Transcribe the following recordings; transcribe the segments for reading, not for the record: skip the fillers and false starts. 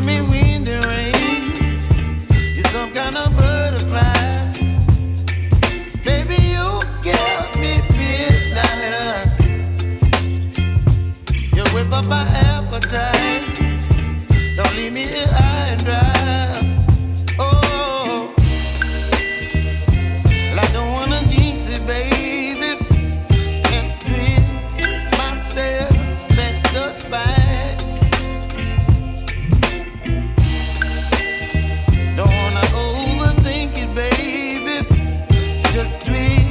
giving me wind and rain. You're some kind of butterfly. Baby, you give me midnight. You whip up my appetite. Don't leave me here high and dry. Oh, well, I don't wanna jinx it, baby. Can't twist myself at the spine. Don't wanna overthink it, baby. It's just twist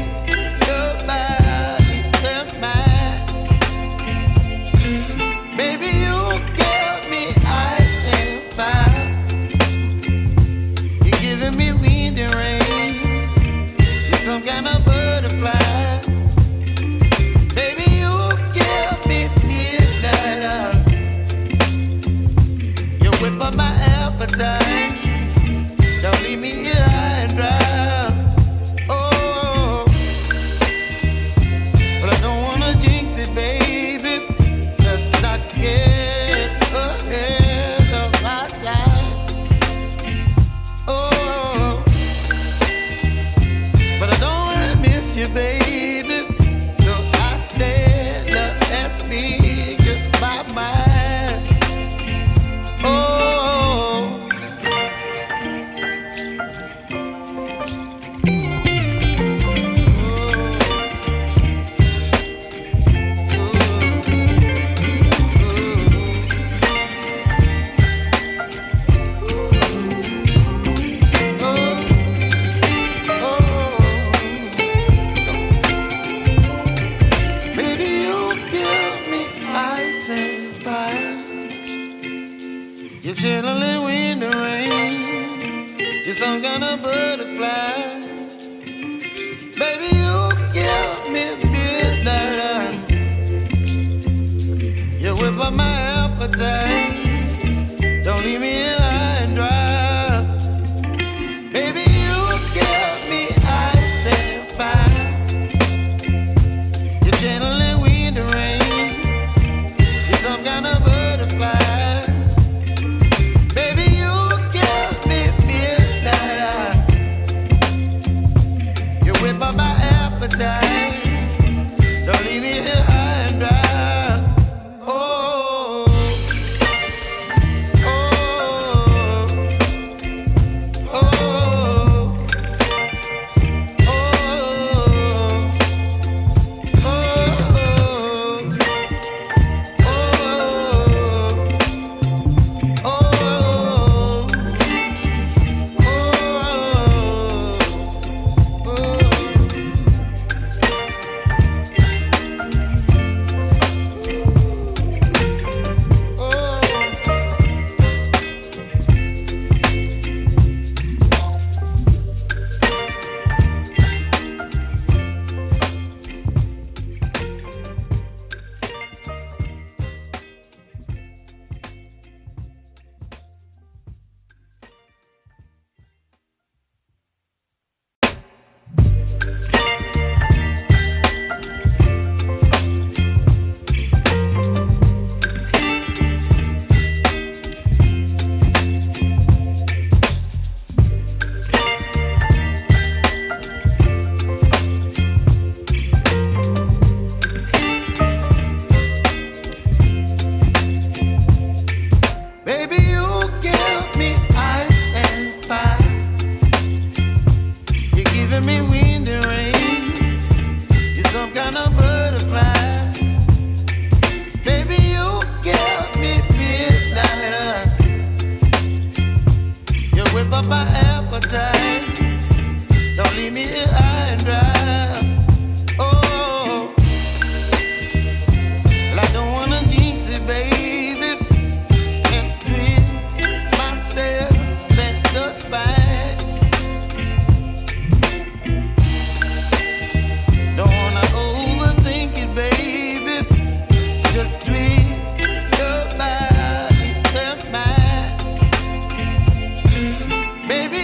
your body and mine. Baby, you give me ice and fire. You're giving me wind and rain. You're some kind of butterfly. Baby, you give me midnight. You whip up my appetite. Don't leave me here high and dry. Oh, but I don't wanna jinx it, baby. Let's not get ahead of my time. Oh, but I don't wanna miss you, baby. So I stand up and speak just my mind. Oh. Baby, you give me ice and fire. You're chilling wind and rain. You're some kind of butterfly. Baby, you give me midnight. You whip up my appetite. Don't leave me here high and dry. Baby, you give me ice and fire. You're channeling wind and rain. You're some kind of butterfly. Baby, you give me midnight. You whip up my appetite. Don't leave me here high and dry. Oh, oh, oh, oh, baby, you give me ice and fire. You're giving me wind and rain. You're some kind of butterfly. Baby, you give me midnight. You whip up my appetite. Don't leave me here high and dry. Oh, well, I don't wanna jinx it, baby. Can't twist myself at the spine. Don't wanna overthink it, baby. It's just twist your body and mine. Baby,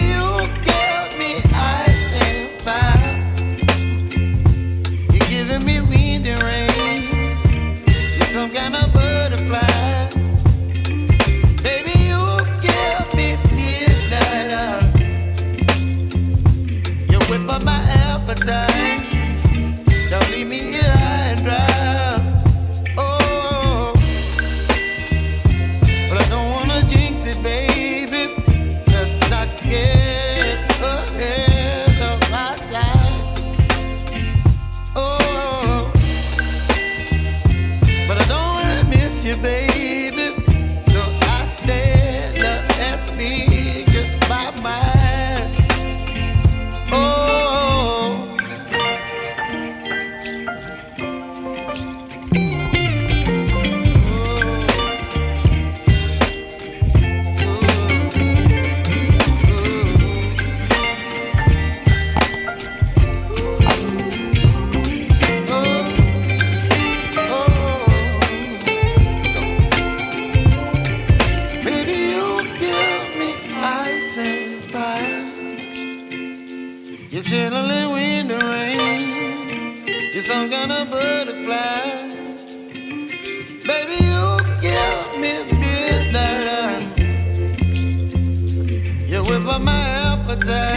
up my appetite.